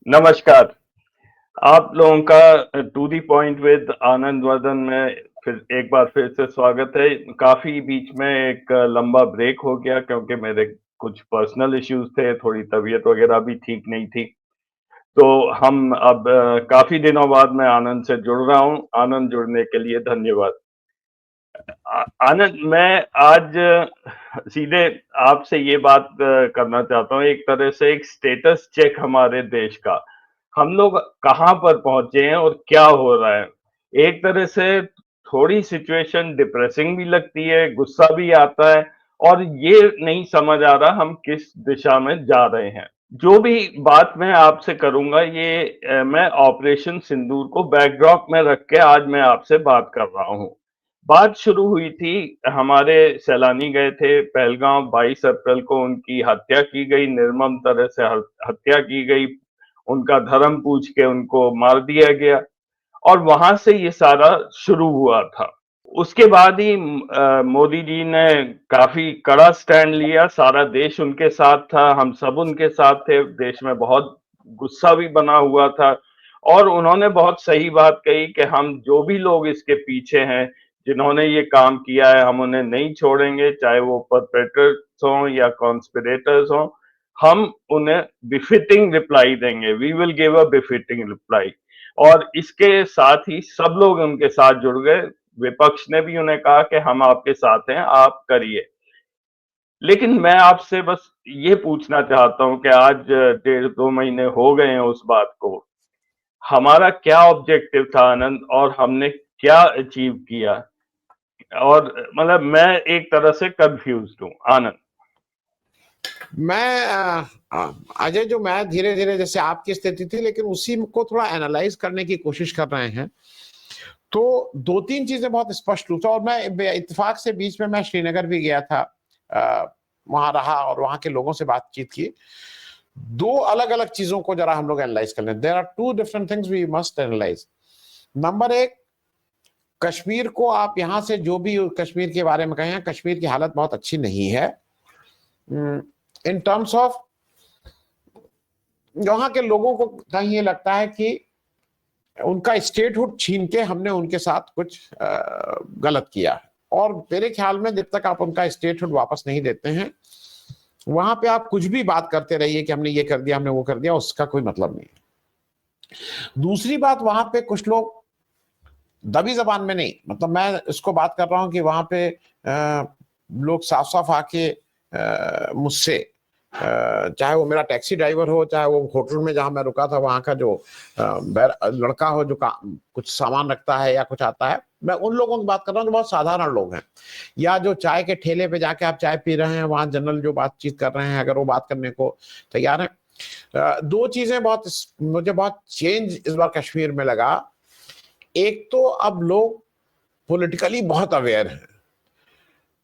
नमस्कार। आप लोगों का to the point with Anand Vardhan में फिर एक बार फिर से स्वागत है। काफी बीच में एक लंबा ब्रेक हो गया क्योंकि मेरे कुछ पर्सनल इश्यूज थे, थोड़ी तबीयत वगैरह भी ठीक नहीं थी। तो हम अब काफी दिनों बाद मैं आनंद से जुड़ रहा हूँ। आनंद, जुड़ने के लिए धन्यवाद। आनंद, मैं आज सीधे आपसे ये बात करना चाहता हूँ, एक तरह से एक स्टेटस चेक हमारे देश का। हम लोग कहाँ पर पहुंचे हैं और क्या हो रहा है। एक तरह से थोड़ी सिचुएशन डिप्रेसिंग भी लगती है, गुस्सा भी आता है और ये नहीं समझ आ रहा हम किस दिशा में जा रहे हैं। जो भी बात मैं आपसे करूंगा ये मैं ऑपरेशन सिंदूर को बैकड्रॉप में रख के आज मैं आपसे बात कर रहा हूँ। बात शुरू हुई थी, हमारे सैलानी गए थे पहलगांव, 22 अप्रैल को उनकी हत्या की गई, निर्मम तरह से हत्या की गई, उनका धर्म पूछ के उनको मार दिया गया और वहां से ये सारा शुरू हुआ था। उसके बाद ही मोदी जी ने काफी कड़ा स्टैंड लिया, सारा देश उनके साथ था, हम सब उनके साथ थे, देश में बहुत गुस्सा भी बना हुआ था और उन्होंने बहुत सही बात कही कि हम जो भी लोग इसके पीछे हैं, जिन्होंने ये काम किया है, हम उन्हें नहीं छोड़ेंगे, चाहे वो परपेट्रेटर्स हों या कॉन्स्पिरेटर्स हों, हम उन्हें बिफिटिंग रिप्लाई देंगे, we will give a befitting reply. और इसके साथ ही सब लोग उनके साथ जुड़ गए, विपक्ष ने भी उन्हें कहा कि हम आपके साथ हैं, आप करिए। लेकिन मैं आपसे बस ये पूछना चाहता हूं कि आज 1.5-2 महीने हो गए हैं उस बात को, हमारा क्या ऑब्जेक्टिव था आनंद और हमने क्या अचीव किया? और मतलब मैं एक तरह से कंफ्यूज्ड हूँ आनंद। मैं अजय, जो मैं धीरे धीरे जैसे आपकी स्थिति थी लेकिन उसी को थोड़ा एनालाइज करने की कोशिश कर रहे हैं, तो दो तीन चीजें बहुत स्पष्ट रूप से, और मैं इत्तेफाक से बीच में मैं श्रीनगर भी गया था, वहां रहा और वहां के लोगों से बातचीत की। दो अलग अलग चीजों को जरा हम लोग एनालाइज कर लें। There are two different things we must analyse. Number एक, कश्मीर को आप यहां से जो भी कश्मीर के बारे में कहें, कश्मीर की हालत बहुत अच्छी नहीं है इन टर्म्स ऑफ, वहां के लोगों को कहीं ये लगता है कि उनका स्टेटहुड छीन के हमने उनके साथ कुछ गलत किया है। और मेरे ख्याल में जब तक आप उनका स्टेटहुड वापस नहीं देते हैं, वहां पे आप कुछ भी बात करते रहिए कि हमने ये कर दिया, हमने वो कर दिया, उसका कोई मतलब नहीं है। दूसरी बात, वहां पे कुछ लोग दबी जबान में नहीं, मतलब मैं इसको बात कर रहा हूं कि वहां पे लोग साफ साफ आके मुझसे, चाहे वो मेरा टैक्सी ड्राइवर हो, चाहे वो होटल में जहां मैं रुका था वहां का जो लड़का हो जो कुछ सामान रखता है या कुछ आता है, मैं उन लोगों की बात कर रहा हूँ जो बहुत साधारण लोग हैं, या जो चाय के ठेले पे जाके आप चाय पी रहे हैं, वहां जनरल जो बातचीत कर रहे हैं, अगर वो बात करने को तैयार है। दो चीजें मुझे बहुत चेंज इस बार कश्मीर में लगा। एक तो अब लोग पॉलिटिकली बहुत अवेयर हैं,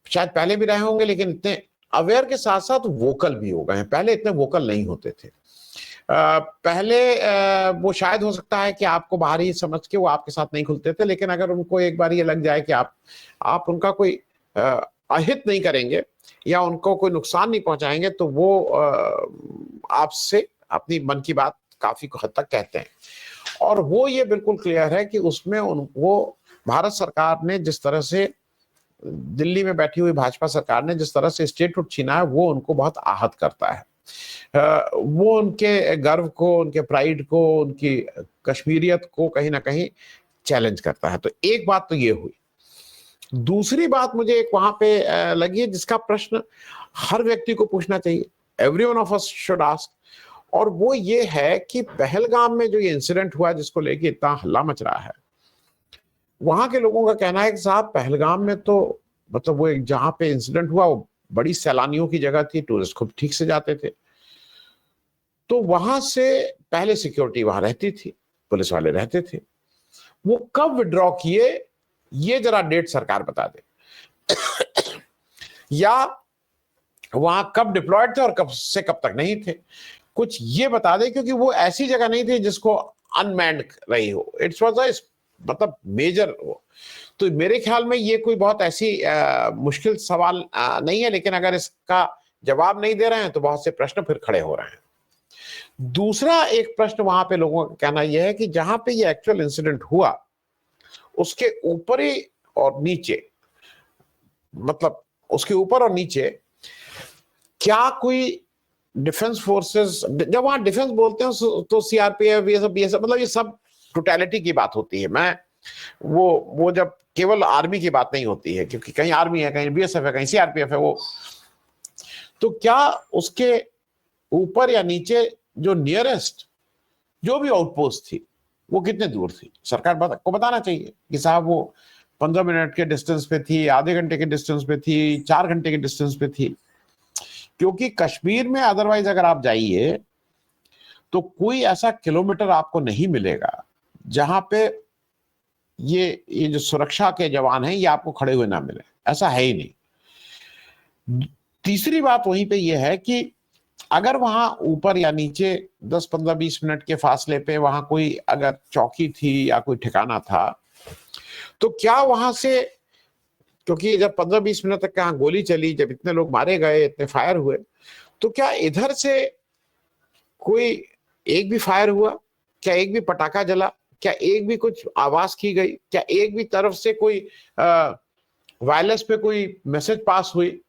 शायद पहले भी रहे होंगे, लेकिन इतने अवेयर के साथ साथ वोकल भी हो गए हैं। पहले इतने वोकल नहीं होते थे। पहले वो शायद हो सकता है कि आपको बाहरी समझ के वो आपके साथ नहीं खुलते थे, लेकिन अगर उनको एक बार ये लग जाए कि आप उनका कोई अहित नहीं करेंगे या उनको कोई नुकसान नहीं पहुंचाएंगे, तो वो आपसे अपनी मन की बात काफी हद तक कहते हैं। और वो ये बिल्कुल क्लियर है कि उसमें वो भारत सरकार ने जिस तरह से, दिल्ली में बैठी हुई भाजपा सरकार ने जिस तरह से स्टेटहुड छीना है, वो उनको बहुत आहत करता है। वो उनके गर्व को, उनके प्राइड को, उनकी कश्मीरियत को कहीं ना कहीं चैलेंज करता है। तो एक बात तो ये हुई। दूसरी बात मुझे एक वहां पे लगी है, जिसका प्रश्न हर व्यक्ति को पूछना चाहिए, everyone of us should ask, और वो ये है कि पहलगाम में जो ये इंसिडेंट हुआ जिसको लेके इतना हल्ला मच रहा है, वहां के लोगों का कहना है कि साहब पहलगाम में तो, मतलब वो एक जहां पे इंसिडेंट हुआ वो बड़ी सैलानियों की जगह थी, टूरिस्ट खूब ठीक से जाते थे, तो वहां से पहले सिक्योरिटी वहां रहती थी, पुलिस वाले रहते थे। वो कब विड्रॉ किए, ये जरा डेट सरकार बता दे, या वहां कब डिप्लॉयड थे और कब से कब तक नहीं थे, कुछ ये बता दे, क्योंकि वो ऐसी जगह नहीं थी जिसको अनमैन्ड रही हो। इट्स वाज मतलब मेजर हो। तो मेरे ख्याल में ये कोई बहुत ऐसी मुश्किल सवाल नहीं है, लेकिन अगर इसका जवाब नहीं दे रहे हैं तो बहुत से प्रश्न फिर खड़े हो रहे हैं। दूसरा एक प्रश्न वहां पे लोगों का कहना यह है कि जहां पे ये एक्चुअल इंसिडेंट हुआ उसके ऊपरी और नीचे, मतलब उसके ऊपर और नीचे क्या कोई डिफेंस फोर्सेस, जब वहां डिफेंस बोलते हैं तो सीआरपीएफ ये सब मतलब ये सब टोटलिटी की बात होती है। मैं वो जब केवल आर्मी की बात नहीं होती है, क्योंकि कहीं आर्मी है, कहीं बीएसएफ है, कहीं सीआरपीएफ है, वो तो क्या उसके ऊपर या नीचे जो नियरेस्ट जो भी आउटपोस्ट थी वो कितने दूर थी, सरकार को बताना चाहिए कि साहब वो 15 मिनट के डिस्टेंस पे थी, आधे घंटे के डिस्टेंस पे थी, 4 घंटे के डिस्टेंस पे थी। क्योंकि कश्मीर में अदरवाइज अगर आप जाइए तो कोई ऐसा किलोमीटर आपको नहीं मिलेगा जहां पे ये जो सुरक्षा के जवान हैं ये आपको खड़े हुए ना मिले, ऐसा है ही नहीं। तीसरी बात वहीं पे ये है कि अगर वहां ऊपर या नीचे 10, 15, 20 मिनट के फासले पे वहां कोई अगर चौकी थी या कोई ठिकाना था, तो क्या वहां से, क्योंकि जब 15-20 मिनट तक कहाँ गोली चली, जब इतने लोग मारे गए, इतने फायर हुए, तो क्या इधर से कोई एक भी फायर हुआ? क्या एक भी पटाखा जला? क्या एक भी कुछ आवाज की गई? क्या एक भी तरफ से कोई वायरलेस पे कोई मैसेज पास हुई?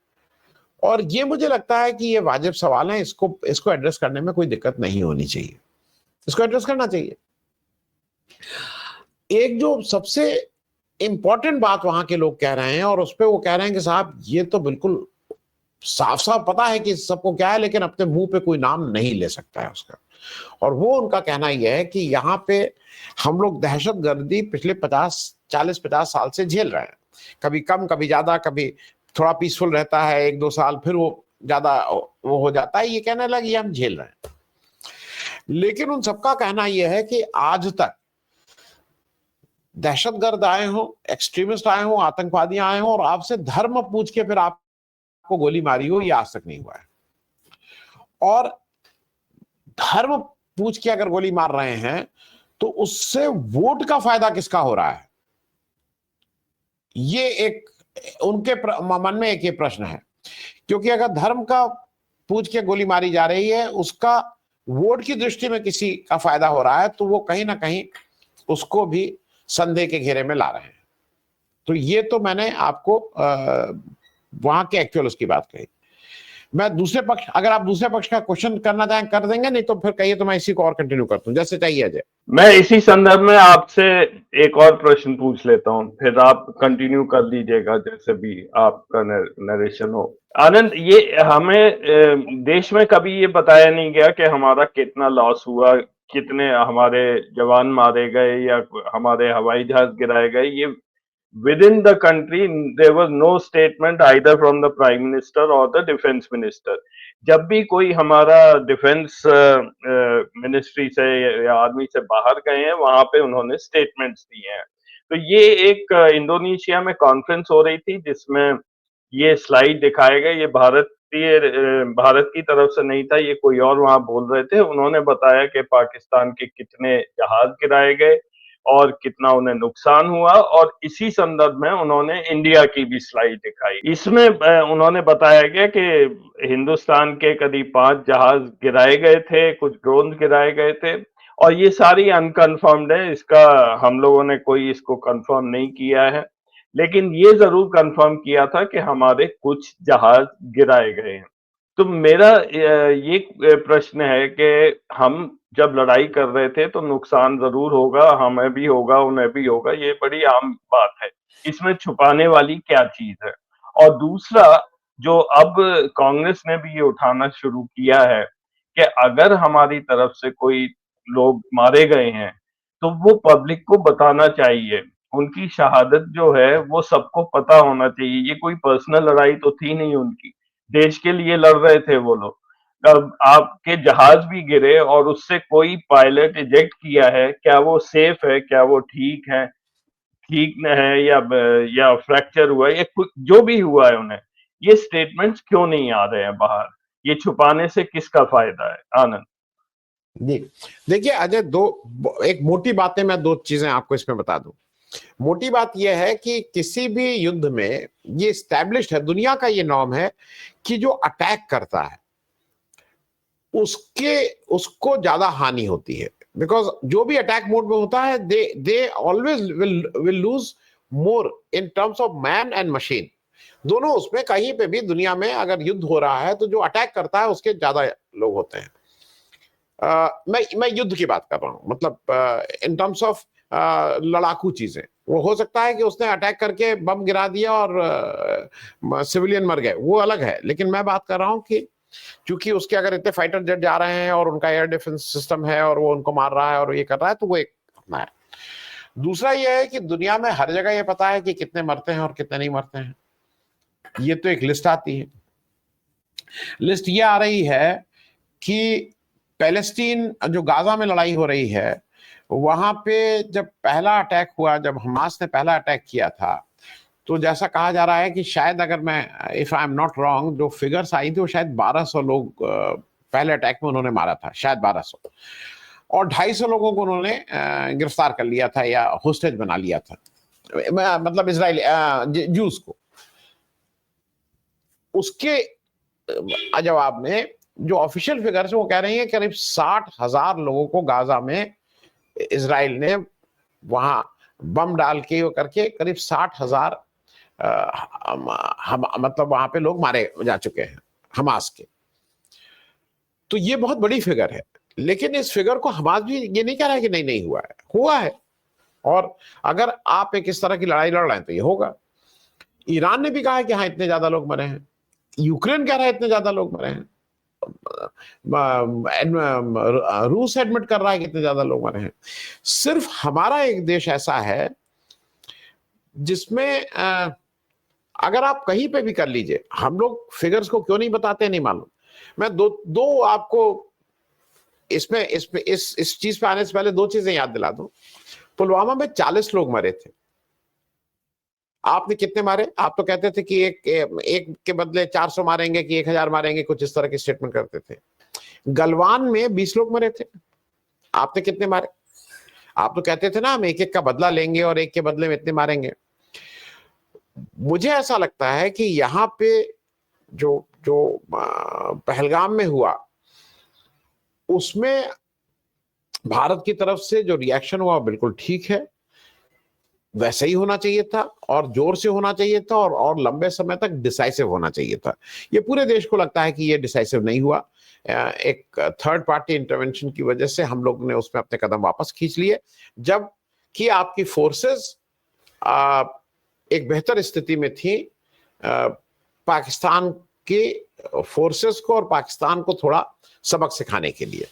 और ये मुझे लगता है कि ये वाजिब सवाल है, इसको एड्रेस करने में कोई दिक्कत नहीं होनी चाहिए, इसको एड्रेस करना चाहिए। एक जो सबसे इंपॉर्टेंट बात वहां के लोग कह रहे हैं और उस पर वो कह रहे हैं कि साहब ये तो बिल्कुल साफ साफ पता है कि सबको क्या है, लेकिन अपने मुंह पे कोई नाम नहीं ले सकता है उसका। और वो उनका कहना यह है कि यहाँ पे हम लोग दहशतगर्दी पिछले 40-50 साल से झेल रहे हैं, कभी कम कभी ज्यादा, कभी थोड़ा पीसफुल रहता है 1-2 साल, फिर वो ज्यादा वो हो जाता है, ये कहने लगे हम झेल रहे हैं। लेकिन उन सबका कहना यह है कि आज तक दहशतगर्द आए हो, एक्सट्रीमिस्ट आए हो, आतंकवादी आए हो और आपसे धर्म पूछ के फिर आपको गोली मारी हो, ये आज तक नहीं हुआ है। और धर्म पूछ के अगर गोली मार रहे हैं तो उससे वोट का फायदा किसका हो रहा है, ये एक उनके मन में एक ये प्रश्न है। क्योंकि अगर धर्म का पूछ के गोली मारी जा रही है, उसका वोट की दृष्टि में किसी का फायदा हो रहा है, तो वो कहीं ना कहीं उसको भी संदेह के घेरे में ला रहे हैं। तो ये तो मैंने आपको वहां के एक्चुअल उसकी बात कही। मैं दूसरे पक्ष, अगर आप दूसरे पक्ष का क्वेश्चन करना चाहें कर देंगे, नहीं तो फिर कहिए तो मैं इसी को और कंटिन्यू करता हूं, जैसे चाहिए अजय। मैं इसी संदर्भ में आपसे एक और प्रश्न पूछ लेता हूं, फिर आप कंटिन्यू कर लीजिएगा जैसे भी आपका नरेशन हो। आनंद, ये हमें देश में कभी ये बताया नहीं गया कि हमारा कितना लॉस हुआ, कितने हमारे जवान मारे गए या हमारे हवाई जहाज गिराए गए। ये within the country there was no statement either from the prime minister or the defense minister। जब भी कोई हमारा डिफेंस मिनिस्ट्री से या आर्मी से बाहर गए हैं, वहां पे उन्होंने स्टेटमेंट्स दिए हैं। तो ये एक इंडोनेशिया में कॉन्फ्रेंस हो रही थी जिसमें ये स्लाइड दिखाए गए, ये भारत की तरफ से नहीं था, ये कोई और वहां बोल रहे थे। उन्होंने बताया कि पाकिस्तान के कितने जहाज गिराए गए और कितना उन्हें नुकसान हुआ, और इसी संदर्भ में उन्होंने इंडिया की भी स्लाइड दिखाई। इसमें उन्होंने बताया गया कि हिंदुस्तान के करीब 5 जहाज गिराए गए थे, कुछ ड्रोन गिराए गए थे, और ये सारी अनकन्फर्म्ड है, इसका हम लोगों ने कोई इसको कंफर्म नहीं किया है। लेकिन ये जरूर कंफर्म किया था कि हमारे कुछ जहाज गिराए गए हैं। तो मेरा ये प्रश्न है कि हम जब लड़ाई कर रहे थे तो नुकसान जरूर होगा, हमें भी होगा, उन्हें भी होगा, ये बड़ी आम बात है, इसमें छुपाने वाली क्या चीज है। और दूसरा, जो अब कांग्रेस ने भी ये उठाना शुरू किया है कि अगर हमारी तरफ से कोई लोग मारे गए हैं तो वो पब्लिक को बताना चाहिए, उनकी शहादत जो है वो सबको पता होना चाहिए। ये कोई पर्सनल लड़ाई तो थी नहीं उनकी, देश के लिए लड़ रहे थे वो लोग। अब आपके जहाज भी गिरे और उससे कोई पायलट इजेक्ट किया है, क्या वो सेफ है, क्या वो ठीक न है, या फ्रैक्चर हुआ है, या कुछ जो भी हुआ है उन्हें, ये स्टेटमेंट्स क्यों नहीं आ रहे हैं बाहर? ये छुपाने से किसका फायदा है? आनंद जी देखिए अजय, एक मोटी बातें मैं 2 चीजें आपको इसमें बता दूं। मोटी बात यह है कि किसी भी युद्ध में ये स्टैब्लिश्ड है, दुनिया का ये नॉर्म है कि जो अटैक करता है उसको ज्यादा हानि होती है, बिकॉज जो भी अटैक मोड में होता है they always will lose more in terms of man and machine दोनों। उसमें कहीं पे भी दुनिया में अगर युद्ध हो रहा है तो जो अटैक करता है उसके ज्यादा लोग होते हैं। मैं युद्ध की बात कर रहा हूं, मतलब इन टर्म्स ऑफ लड़ाकू चीजें। वो हो सकता है कि उसने अटैक करके बम गिरा दिया और सिविलियन मर गए, वो अलग है। लेकिन मैं बात कर रहा हूं कि क्योंकि उसके अगर इतने फाइटर जेट जा रहे हैं और उनका एयर डिफेंस सिस्टम है और वो उनको मार रहा है और ये कर रहा है, तो वो एक अपना है। दूसरा ये है कि दुनिया में हर जगह ये पता है कि कितने मरते हैं और कितने नहीं मरते हैं। ये तो एक लिस्ट आती है। लिस्ट ये आ रही है कि पैलेस्टीन, जो गाजा में लड़ाई हो रही है, वहां पे जब पहला अटैक हुआ, जब हमास ने पहला अटैक किया था, तो जैसा कहा जा रहा है कि शायद, अगर मैं if I am not wrong, जो फिगर्स आई थी वो शायद 1200 लोग पहले अटैक में उन्होंने मारा था, शायद 1200, और 250 लोगों को उन्होंने गिरफ्तार कर लिया था या होस्टेज बना लिया था, मतलब इजराइली जूस को। उसके जवाब में जो ऑफिशियल फिगर्स है वो कह रही है करीब 60,000 लोगों को गाजा में इजराइल ने वहां बम डाल के वो करके करीब 60,000 मतलब वहां पे लोग मारे जा चुके हैं हमास के। तो ये बहुत बड़ी फिगर है। लेकिन इस फिगर को हमास भी ये नहीं कह रहा है कि नहीं नहीं हुआ है, हुआ है। और अगर आप एक इस तरह की लड़ाई लड़ रहे हैं तो ये होगा। ईरान ने भी कहा है कि हाँ इतने ज्यादा लोग मरे हैं, यूक्रेन कह रहा है इतने ज्यादा लोग मरे हैं, रूस एडमिट कर रहा है कि इतने ज्यादा लोग मरे हैं। सिर्फ हमारा एक देश ऐसा है जिसमें अगर आप कहीं पे भी कर लीजिए, हम लोग फिगर्स को क्यों नहीं बताते नहीं मालूम। मैं दो आपको इसमें इस चीज पे आने से पहले दो चीजें याद दिला दूं। पुलवामा में 40 लोग मरे थे। आपने कितने मारे? आप तो कहते थे कि एक के बदले 400 मारेंगे कि 1000 मारेंगे, कुछ इस तरह की स्टेटमेंट करते थे। गलवान में 20 लोग मरे थे। आपने कितने मारे? आप तो कहते थे ना हम एक एक का बदला लेंगे और एक के बदले में इतने मारेंगे। मुझे ऐसा लगता है कि यहाँ पे जो जो पहलगाम में हुआ, उसमें भारत की तरफ से जो रिएक्शन हुआ बिल्कुल ठीक है, वैसे ही होना चाहिए था और जोर से होना चाहिए था और लंबे समय तक डिसाइसिव होना चाहिए था। ये पूरे देश को लगता है कि ये डिसाइसिव नहीं हुआ। एक थर्ड पार्टी इंटरवेंशन की वजह से हम लोग ने उसमें अपने कदम वापस खींच लिए, जब कि आपकी फोर्सेस एक बेहतर स्थिति में थी पाकिस्तान के फोर्सेस को और पाकिस्तान को थोड़ा सबक सिखाने के लिए।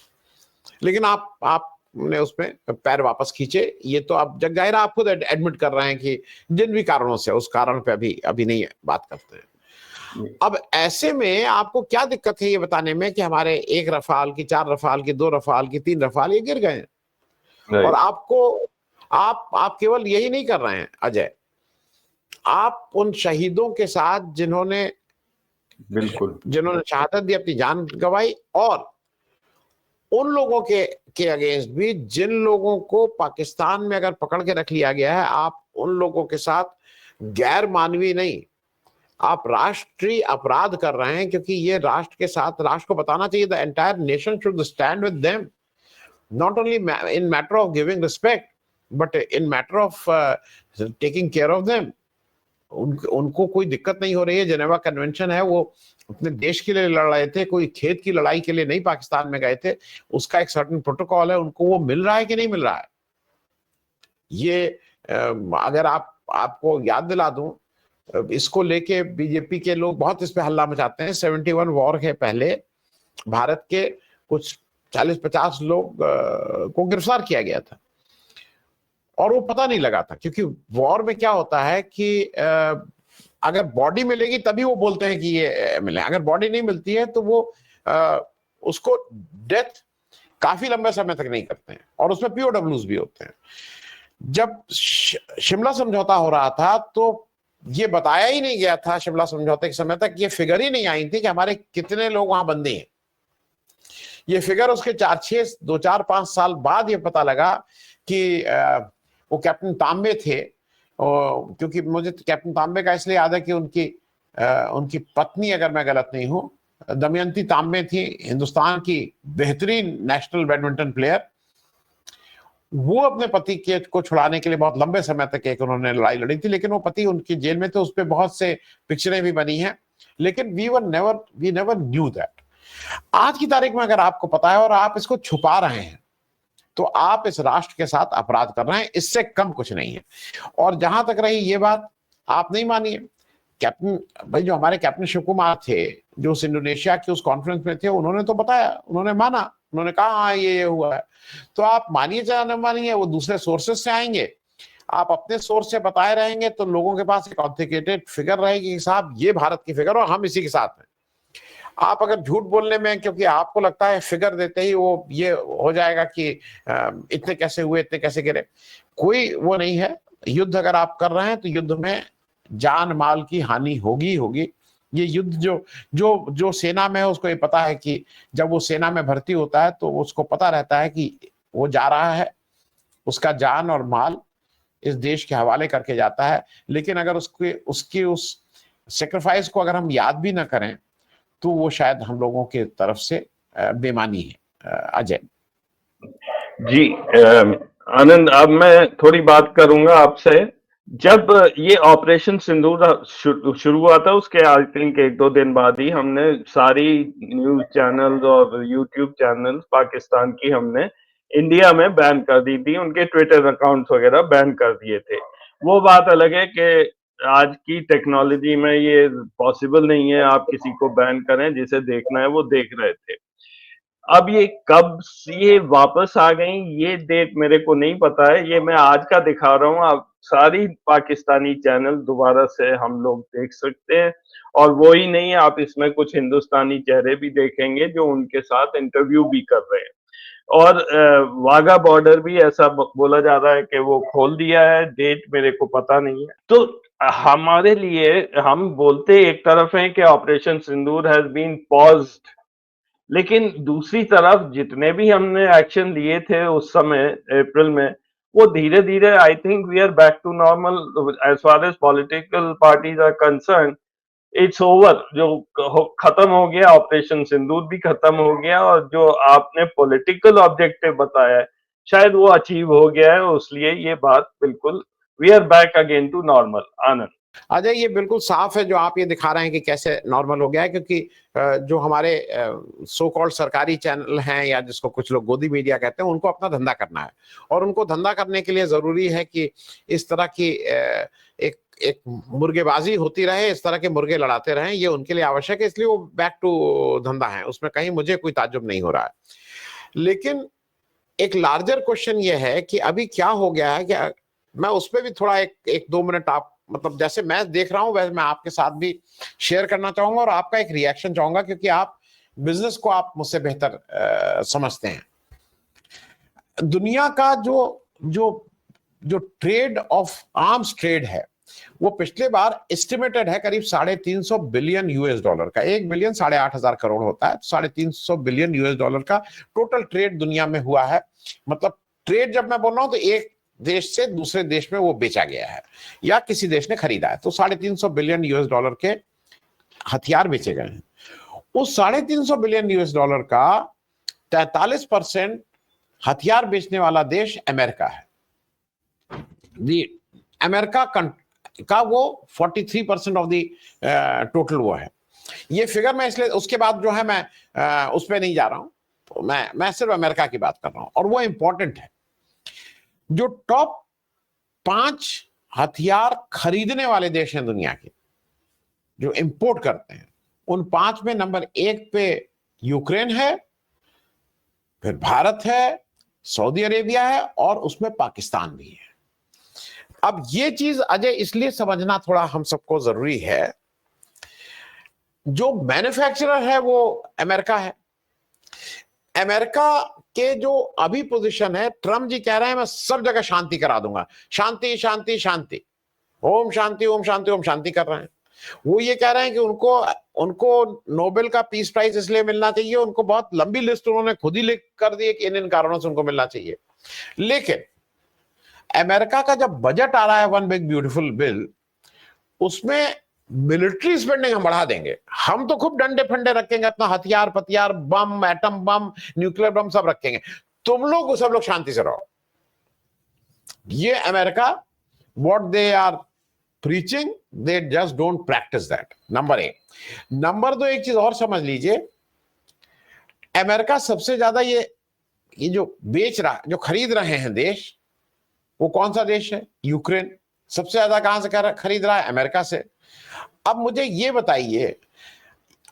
लेकिन आपने उसमें पैर वापस खींचे। ये तो आप जग जाहिर आप खुद एडमिट कर रहे हैं कि जिन भी कारणों से, उस कारण पे अभी नहीं बात करते हैं। अब ऐसे में आपको क्या दिक्कत है ये बताने में कि हमारे 1 रफाल की, 4 रफाल की, 2 रफाल की, 3 रफाल ये गिर गए हैं। और आप केवल यही नहीं कर रहे हैं अजय, आप उन शहीदों के साथ जिन्होंने शहादत दी, अपनी जान गंवाई, और उन लोगों के अगेंस्ट भी जिन लोगों को पाकिस्तान में अगर पकड़ के रख लिया गया है, आप उन लोगों के साथ गैर मानवीय नहीं, आप राष्ट्रीय अपराध कर रहे हैं। क्योंकि ये राष्ट्र के साथ, राष्ट्र को बताना चाहिए the entire nation should stand with them, not only in matter of giving respect but in matter of taking care of them. उनको कोई दिक्कत नहीं हो रही है। जेनेवा कन्वेंशन है, वो अपने देश के लिए लड़ रहे थे, कोई खेत की लड़ाई के लिए नहीं पाकिस्तान में गए थे। उसका एक सर्टेन प्रोटोकॉल है, उनको वो मिल रहा है कि नहीं मिल रहा है। ये अगर आपको याद दिला दूं, इसको लेके बीजेपी के लोग बहुत इस पे हल्ला मचाते हैं। 71 वॉर के पहले भारत के कुछ 40-50 लोग को गिरफ्तार किया गया था और वो पता नहीं लगा था। क्योंकि वॉर में क्या होता है कि अगर बॉडी मिलेगी तभी वो बोलते हैं कि ये मिले, अगर बॉडी नहीं मिलती है तो वो उसको डेथ काफी लंबे समय तक नहीं करते हैं, और उसमें पीओडब्ल्यूज भी होते हैं। जब शिमला समझौता हो रहा था तो ये बताया ही नहीं गया था, शिमला समझौते के समय तक ये फिगर ही नहीं आई थी कि हमारे कितने लोग वहां बंदी हैं। ये फिगर उसके 2-4-5 साल बाद ये पता लगा कि वो कैप्टन तांबे थे। क्योंकि मुझे कैप्टन तांबे का इसलिए याद है कि उनकी पत्नी, अगर मैं गलत नहीं हूं, दमयंती तांबे थी, हिंदुस्तान की बेहतरीन नेशनल बैडमिंटन प्लेयर। वो अपने पति के को छुड़ाने के लिए बहुत लंबे समय तक एक उन्होंने लड़ाई लड़ी थी, लेकिन वो पति उनकी जेल में थे। उस पे बहुत से पिक्चरें भी बनी हैं, लेकिन वी नेवर न्यू दैट। आज की तारीख में अगर आपको पता है और आप इसको छुपा रहे हैं, तो आप इस राष्ट्र के साथ अपराध कर रहे हैं, इससे कम कुछ नहीं है। और जहां तक रही ये बात, आप नहीं मानिए, कैप्टन भाई जो हमारे कैप्टन शिव कुमार थे, जो उस इंडोनेशिया के उस कॉन्फ्रेंस में थे, उन्होंने तो बताया, उन्होंने माना, उन्होंने कहा हाँ ये हुआ है। तो आप मानिए चाहे न मानिए, वो दूसरे सोर्सेस से आएंगे, आप अपने सोर्स से बताए रहेंगे, तो लोगों के पास एक ऑथेंटिकेटेड फिगर रहेगी कि साहब ये भारत की फिगर और हम इसी के साथ हैं। आप अगर झूठ बोलने में, क्योंकि आपको लगता है फिगर देते ही वो ये हो जाएगा कि इतने कैसे हुए, इतने कैसे गिरे, कोई वो नहीं है। युद्ध अगर आप कर रहे हैं तो युद्ध में जान माल की हानि होगी होगी। ये युद्ध जो जो जो सेना में है उसको ये पता है कि जब वो सेना में भर्ती होता है तो उसको पता रहता है कि वो जा रहा है, उसका जान और माल इस देश के हवाले करके जाता है। लेकिन अगर उसके उसकी उस सेक्रीफाइस को अगर हम याद भी ना करें, तो वो शायद हम लोगों के तरफ से बेईमानी है। अजय जी, आनंद, अब मैं थोड़ी बात करूंगा आपसे। जब ये ऑपरेशन सिंदूर शुरू हुआ था, उसके आई थिंक 1-2 दिन बाद ही हमने सारी न्यूज चैनल्स और यूट्यूब चैनल्स पाकिस्तान की हमने इंडिया में बैन कर दी थी, उनके ट्विटर अकाउंट्स वगैरह बैन कर दिए थे। वो बात अलग है कि आज की टेक्नोलॉजी में ये पॉसिबल नहीं है आप किसी को बैन करें, जिसे देखना है वो देख रहे थे। अब ये कब ये वापस आ गई, ये डेट मेरे को नहीं पता है, ये मैं आज का दिखा रहा हूँ। आप सारी पाकिस्तानी चैनल दोबारा से हम लोग देख सकते हैं, और वो ही नहीं, आप इसमें कुछ हिंदुस्तानी चेहरे भी देखेंगे जो उनके साथ इंटरव्यू भी कर रहे हैं। और वाघा बॉर्डर भी ऐसा बोला जा रहा है कि वो खोल दिया है, डेट मेरे को पता नहीं है। तो हमारे लिए, हम बोलते एक तरफ हैं कि operation Sindoor has been paused, लेकिन दूसरी तरफ जितने भी हमने एक्शन लिए थे उस समय अप्रैल में, वो धीरे धीरे, I think we are back to normal as far as political parties are concern. It's over, जो खत्म हो गया, ऑपरेशन सिंदूर भी खत्म हो गया, और जो आपने पॉलिटिकल ऑब्जेक्टिव बताया है शायद वो अचीव हो गया है, इसलिए ये बात बिल्कुल, we are back again to normal. Anand. Ajay, ये बिल्कुल साफ है जो आप ये दिखा रहे हैं कि कैसे नॉर्मल हो गया है, क्योंकि जो हमारे सो कॉल्ड सरकारी चैनल हैं, या जिसको कुछ लोग गोदी मीडिया कहते हैं, उनको अपना धंधा करना है, और उनको धंधा करने के लिए जरूरी है कि इस तरह की एक एक मुर्गेबाजी होती रहे, इस तरह के मुर्गे लड़ाते रहें, ये उनके लिए आवश्यक है, इसलिए वो बैक टू धंधा है, उसमें कहीं मुझे कोई ताज्जुब नहीं हो रहा है। लेकिन एक लार्जर क्वेश्चन ये है कि अभी क्या हो गया है, क्या मैं उस पर भी थोड़ा एक 2 मिनट, आप मतलब जैसे मैं देख रहा हूं वैसे मैं आपके साथ भी शेयर करना चाहूंगा, और आपका एक रिएक्शन चाहूंगा, क्योंकि आप बिजनेस को आप मुझसे बेहतर समझते हैं। दुनिया का जो जो जो ट्रेड ऑफ आर्म्स ट्रेड है, वो पिछले बार एस्टिमेटेड है करीब $350 बिलियन का। 1 बिलियन 8,500 करोड़ होता है, 350 बिलियन US डॉलर का टोटल ट्रेड दुनिया में हुआ है। मतलब ट्रेड जब मैं बोल रहा हूं तो एक देश से दूसरे देश में वो बेचा गया है या किसी देश ने खरीदा है, तो 350 बिलियन US डॉलर के हथियार बेचे गए हैं। उस 350 बिलियन US डॉलर का 43% हथियार बेचने वाला देश अमेरिका है। अमेरिका का वो 43% ऑफ द टोटल वो है। ये फिगर मैं इसलिए, उसके बाद जो है मैं उस पर नहीं जा रहा हूं, तो मैं सिर्फ अमेरिका की बात कर रहा हूं, और वो इंपॉर्टेंट है। जो टॉप 5 हथियार खरीदने वाले देश हैं दुनिया के, जो इंपोर्ट करते हैं, उन 5 में नंबर 1 पे यूक्रेन है, फिर भारत है, सऊदी अरेबिया है, और उसमें पाकिस्तान भी है। अब ये चीज अजय इसलिए समझना थोड़ा हम सबको जरूरी है, जो मैन्युफैक्चरर है वो अमेरिका है। अमेरिका के जो अभी पोजीशन है, ट्रम्प जी कह रहे हैं मैं सब जगह शांति करा दूंगा, शांति शांति शांति, ओम शांति ओम शांति ओम शांति कर रहे हैं। वो ये कह रहे हैं कि उनको नोबेल का पीस प्राइज इसलिए मिलना चाहिए, उनको बहुत लंबी लिस्ट उन्होंने खुद ही लिख कर दी है कि इन कारणों से उनको मिलना चाहिए। लेकिन अमेरिका का जब बजट आ रहा है वन बिग ब्यूटीफुल बिल, उसमें मिलिट्री स्पेंडिंग हम बढ़ा देंगे, हम तो खूब डंडे फंडे रखेंगे, अपना हथियार पथियार, बम, एटम बम, न्यूक्लियर बम सब रखेंगे, तुम लोग सब लोग शांति से रहो। ये America, what they are preaching, they just don't practice that, number एक। नंबर दो, एक चीज और समझ लीजिए, अमेरिका सबसे ज्यादा ये जो बेच रहा, जो खरीद रहे हैं देश, वो कौन सा देश है? यूक्रेन। सबसे ज्यादा कहां से खरीद रहा है? अमेरिका से। अब मुझे ये बताइए,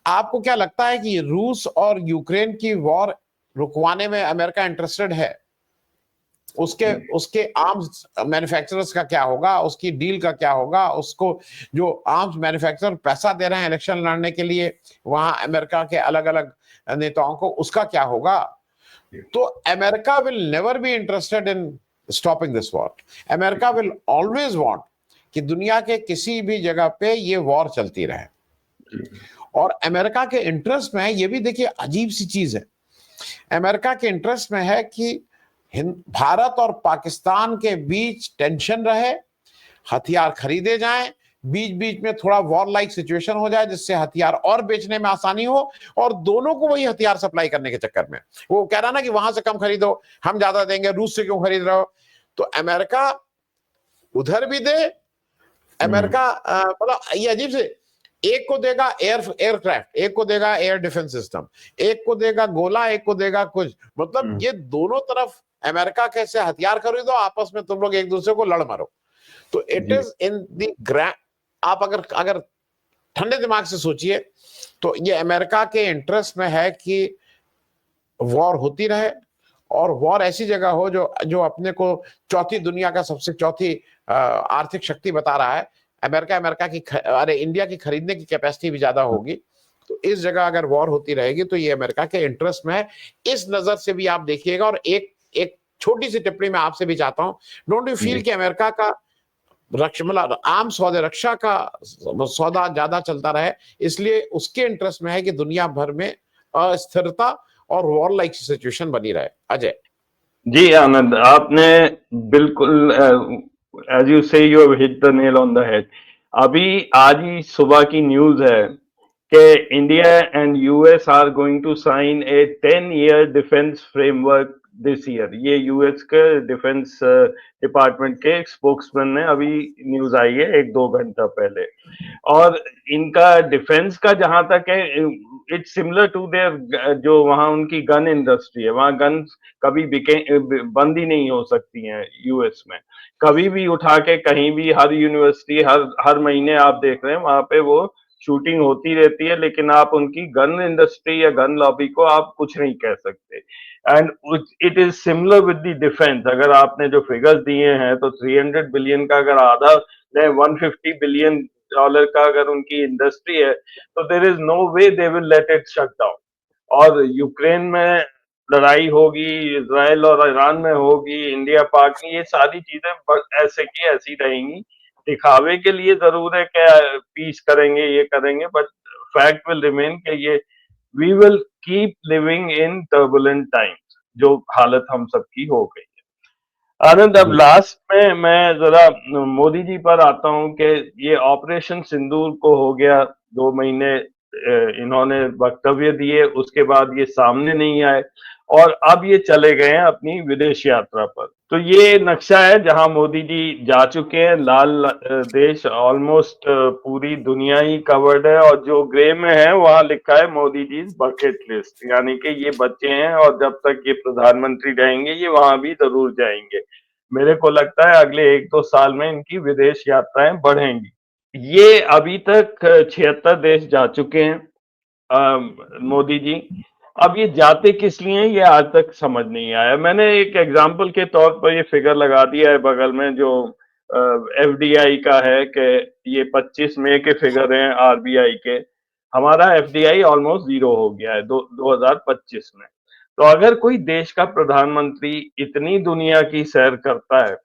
आपको क्या लगता है कि रूस और यूक्रेन की वॉर रुकवाने में अमेरिका इंटरेस्टेड है? उसके उसके आर्म्स मैन्युफैक्चरर्स का क्या होगा? उसकी डील का क्या होगा? उसको जो आर्म्स मैन्युफैक्चरर पैसा दे रहे हैं इलेक्शन लड़ने के लिए वहां अमेरिका के अलग अलग नेताओं को, उसका क्या होगा? तो America will never be interested in stopping this war. America will always want कि दुनिया के किसी भी जगह पे ये वॉर चलती रहे। और अमेरिका के इंटरेस्ट में है, ये भी देखिए अजीब सी चीज है, अमेरिका के इंटरेस्ट में है कि भारत और पाकिस्तान के बीच टेंशन रहे, हथियार खरीदे जाएं, बीच बीच में थोड़ा वॉर लाइक सिचुएशन हो जाए जिससे हथियार और बेचने में आसानी हो, और दोनों को वही हथियार सप्लाई करने के चक्कर में वो कह रहा ना कि वहां से कम खरीदो, हम ज्यादा देंगे, रूस से क्यों खरीद रहे हो? तो अमेरिका उधर भी दे, अमेरिका मतलब ये अजीब से, एक को देगा एयरक्राफ्ट, एक को देगा एयर डिफेंस सिस्टम, एक को देगा गोला, एक को देगा कुछ, मतलब ये दोनों तरफ अमेरिका कैसे हथियार खरीदो, आपस में तुम लोग एक दूसरे को लड़ मारो। तो it is in the grand, आप अगर अगर ठंडे दिमाग से सोचिए तो ये अमेरिका के इंटरेस्ट में है कि वॉर होती रहे, और वॉर ऐसी जगह हो जो जो अपने को चौथी दुनिया का सबसे चौथी आर्थिक शक्ति बता रहा है। अमेरिका की इंडिया की खरीदने की कैपेसिटी भी ज्यादा होगी, तो इस जगह अगर वॉर होती रहेगी तो ये अमेरिका के इंटरेस्ट में है। इस नजर से भी आप देखिएगा। और एक एक छोटी सी टिप्पणी मैं आपसे भी चाहता हूं, डोंट यू फील कि अमेरिका का रक्षा मतलब आम सौदे, रक्षा का सौदा ज्यादा चलता रहे, इसलिए उसके इंटरेस्ट में है कि दुनिया भर में अस्थिरता और वॉर लाइक सिचुएशन बनी रहे। अजय जी आनंद, आपने बिल्कुल as you say you have hit the nail on the head. अभी आज ही सुबह की न्यूज है कि India and US are going to sign a 10-year defence framework this year. ये यूएस के डिफेंस डिपार्टमेंट के स्पोक्समैन ने अभी न्यूज आई है 1-2 घंटा पहले। और इनका डिफेंस का जहां तक है, इट्स सिमिलर टू देयर, जो वहां उनकी गन इंडस्ट्री है, वहां गन कभी बिके बंद ही नहीं हो सकती हैं यूएस में। कभी भी उठा के कहीं भी, हर यूनिवर्सिटी, हर हर महीने आप देख रहे हैं वहां पे वो शूटिंग होती रहती है, लेकिन आप उनकी गन इंडस्ट्री या गन लॉबी को आप कुछ नहीं कह सकते। And it is similar with the defence. अगर आपने जो फिगर्स दिए हैं तो 300 बिलियन का अगर आधा, 150 बिलियन डॉलर का अगर उनकी इंडस्ट्री है, तो there is no way they will let it shut down. और यूक्रेन में लड़ाई होगी, इसराइल और ईरान में होगी, इंडिया पाक में, ये सारी चीजें ऐसे की ऐसी रहेंगी। दिखावे के लिए जरूर है क्या पीस करेंगे, ये करेंगे, बट फैक्ट विल रिमेन कि ये we will keep living in turbulent times, जो हालत हम सबकी हो गई। आनंद, अब लास्ट में मैं जरा मोदी जी पर आता हूं कि ये ऑपरेशन सिंदूर को हो गया 2 महीने, इन्होंने वक्तव्य दिए, उसके बाद ये सामने नहीं आए, और अब ये चले गए हैं अपनी विदेश यात्रा पर। तो ये नक्शा है जहां मोदी जी जा चुके हैं। लाल देश ऑलमोस्ट पूरी दुनिया ही कवर्ड है, और जो ग्रे में है वहां लिखा है मोदी जी बकेट लिस्ट, यानी कि ये बच्चे हैं और जब तक ये प्रधानमंत्री रहेंगे ये वहां भी जरूर जाएंगे। मेरे को लगता है अगले 1-2 साल में इनकी विदेश यात्राएं बढ़ेंगी। ये अभी तक 76 देश जा चुके हैं मोदी जी। अब ये जाते किस लिए हैं ये आज तक समझ नहीं आया। मैंने एक एग्जांपल के तौर पर ये फिगर लगा दिया है बगल में, जो एफडीआई का है, कि ये 25 मई के फिगर हैं आरबीआई के। हमारा एफडीआई ऑलमोस्ट 0 हो गया है 2025 में। तो अगर कोई देश का प्रधानमंत्री इतनी दुनिया की सैर करता है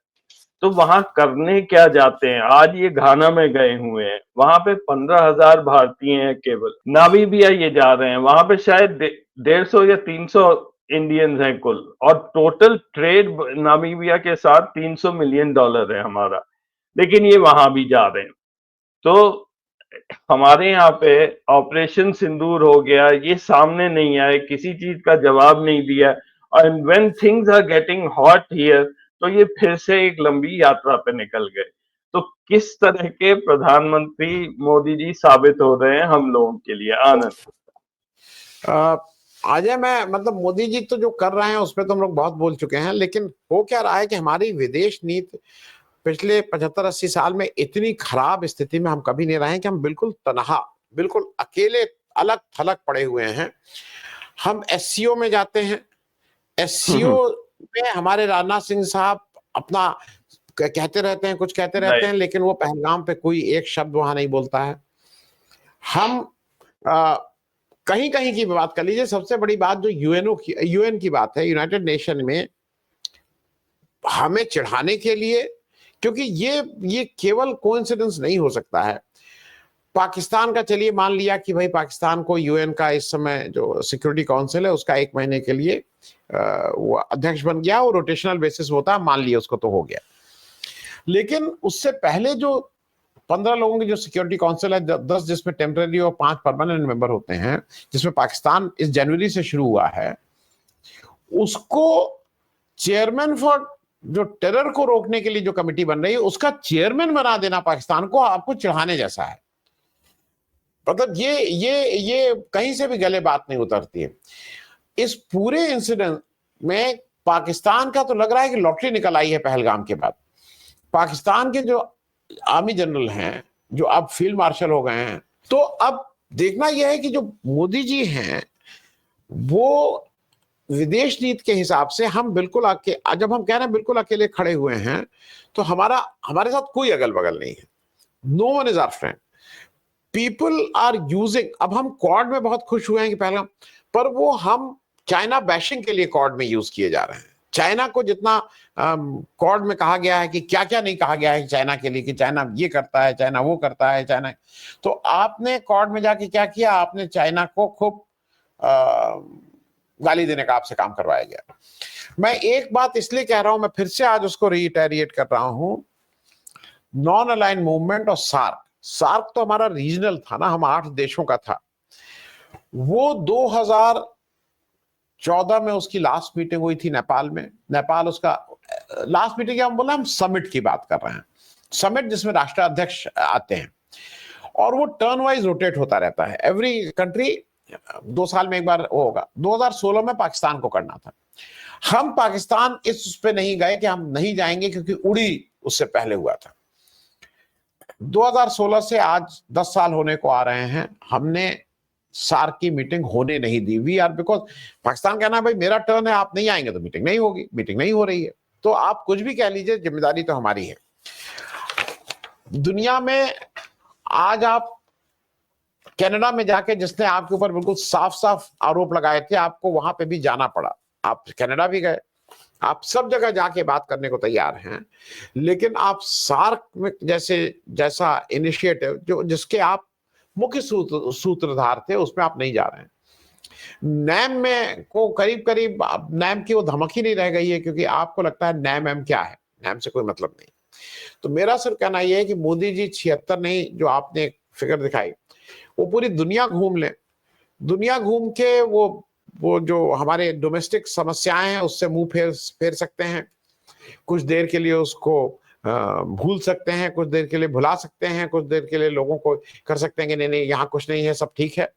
तो वहां करने क्या जाते हैं? आज ये घाना में गए हुए हैं, वहां पे 15,000 भारतीय हैं केवल। नामीबिया ये जा रहे हैं, वहां पे शायद 150 या 300 इंडियंस हैं कुल, और टोटल ट्रेड नामीबिया के साथ $300 मिलियन है हमारा, लेकिन ये वहां भी जा रहे हैं। तो हमारे यहाँ पे ऑपरेशन सिंदूर हो गया, ये सामने नहीं आए, किसी चीज का जवाब नहीं दिया, और when things are getting hot here, तो ये फिर से एक लंबी यात्रा पे निकल गए। तो किस तरह के प्रधानमंत्री मोदी जी साबित हो रहे हैं हम लोगों के लिए? आनंद। अ, अजय, मैं मतलब मोदी जी तो जो कर रहे हैं उस पर तो हम लोग बहुत बोल चुके हैं, लेकिन हो क्या रहा है कि हमारी विदेश नीति पिछले 75-80 साल में इतनी खराब स्थिति में हम कभी नहीं रहे हैं कि हम बिल्कुल तनहा, बिल्कुल अकेले, अलग थलग पड़े हुए हैं। हम एससीओ में जाते हैं, एससीओ में हमारे राजनाथ सिंह साहब अपना कहते रहते हैं, कुछ कहते रहते हैं, राइट। लेकिन वो पहलगाम पे कोई एक शब्द वहां नहीं बोलता है। हम आ, कहीं कहीं की बात कर लीजिए, सबसे बड़ी बात जो यूएन की बात है, यूनाइटेड नेशन में हमें चिढ़ाने के लिए, क्योंकि ये केवल कोइंसिडेंस नहीं हो सकता है। पाकिस्तान का चलिए मान लिया कि भाई पाकिस्तान को यूएन का इस समय जो सिक्योरिटी काउंसिल है उसका 1 महीने के लिए वो अध्यक्ष बन गया, वो रोटेशनल बेसिस होता है, मान लिया उसको, तो हो गया। लेकिन उससे पहले जो 15 लोगों की जो सिक्योरिटी काउंसिल है, 10 जिसमें टेम्पररी और 5 परमानेंट मेंबर होते हैं, जिसमें पाकिस्तान इस जनवरी से शुरू हुआ है, उसको चेयरमैन फॉर जो टेरर को रोकने के लिए जो कमेटी बन रही है उसका चेयरमैन बना देना पाकिस्तान को आपको चिढ़ाने जैसा है। मतलब ये कहीं से भी गले बात नहीं उतरती है। इस पूरे इंसिडेंट में पाकिस्तान का तो लग रहा है कि लॉटरी निकल आई है पहलगाम के बाद। पाकिस्तान के जो आर्मी जनरल हैं, जो अब फील्ड मार्शल हो गए हैं, तो अब देखना यह है कि जो मोदी जी हैं वो विदेश नीति के हिसाब से हम बिल्कुल जब हम कह रहे हैं बिल्कुल अकेले खड़े हुए हैं, तो हमारे साथ कोई अगल बगल नहीं है। No one is our friend. People are using, अब हम क्वाड में बहुत खुश हुए हैं कि पहला, पर वो हम चाइना बैशिंग के लिए क्वाड में यूज किए जा रहे हैं। चाइना को जितना क्वाड में कहा गया है कि क्या क्या नहीं कहा गया है चाइना के लिए, कि चाइना ये करता है, चाइना वो करता है, चाइना, तो आपने क्वाड में जाके क्या किया, आपने चाइना को खूब गाली देने का आपसे काम करवाया गया। मैं एक बात इसलिए कह रहा हूं, मैं फिर से आज उसको रिटेरिएट कर रहा हूं, नॉन अलाइन मूवमेंट और सार्क। सार्क तो हमारा रीजनल था ना, हम 8 देशों का था। वो 2014 में उसकी लास्ट मीटिंग हुई थी नेपाल में। नेपाल उसका लास्ट मीटिंग, हम बोला, हम समिट की बात कर रहे हैं, समिट जिसमें राष्ट्राध्यक्ष आते हैं, और वो टर्न वाइज रोटेट होता रहता है, एवरी कंट्री 2 साल में एक बार वो होगा। 2016 में पाकिस्तान को करना था। हम पाकिस्तान इस उस पे नहीं गए कि हम नहीं जाएंगे, क्योंकि उड़ी उससे पहले हुआ था। 2016 से आज 10 साल होने को आ रहे हैं, हमने सार्क की मीटिंग होने नहीं दी। वी आर, बिकॉज पाकिस्तान कहना है भाई मेरा टर्न है, आप नहीं आएंगे तो मीटिंग नहीं होगी, मीटिंग नहीं हो रही है, तो आप कुछ भी कह लीजिए, जिम्मेदारी तो हमारी है। दुनिया में आज आप कनाडा में जाके, जिसने आपके ऊपर बिल्कुल साफ साफ आरोप लगाए थे, आपको वहां पे भी जाना पड़ा, आप कनाडा भी गए, आप सब जगह जाके बात करने को तैयार हैं, लेकिन आप सार्क में जैसा इनिशिएटिव जो जिसके आप मुख्य सूत्रधार थे, उसमें आप नहीं जा रहे हैं। नैम में को करीब करीब नैम की वो धमक ही नहीं रह गई है, क्योंकि आपको लगता है नैम एम क्या है, नैम से कोई मतलब नहीं। तो मेरा सिर्फ कहना यह है कि मोदी जी 76 नहीं, जो आपने फिगर दिखाई, वो पूरी दुनिया घूम ले, दुनिया घूम के वो जो हमारे डोमेस्टिक समस्याएं हैं उससे मुंह फेर सकते हैं, कुछ देर के लिए उसको भूल सकते हैं, कुछ देर के लिए भुला सकते हैं, कुछ देर के लिए लोगों को कर सकते हैं कि नहीं नहीं यहाँ कुछ नहीं है, सब ठीक है।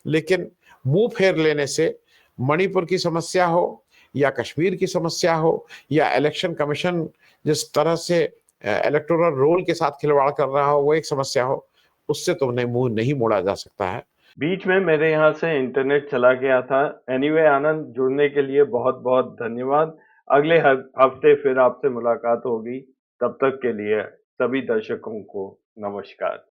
लेकिन मुंह फेर लेने से मणिपुर की समस्या हो, या कश्मीर की समस्या हो, या इलेक्शन कमीशन जिस तरह से इलेक्टोरल रोल के साथ खिलवाड़ कर रहा हो, वो एक समस्या हो, उससे तो मुंह नहीं मोड़ा जा सकता है। बीच में मेरे यहाँ से इंटरनेट चला गया था। एनीवे आनंद, जुड़ने के लिए बहुत बहुत धन्यवाद। अगले हफ्ते फिर आपसे मुलाकात होगी। तब तक के लिए सभी दर्शकों को नमस्कार।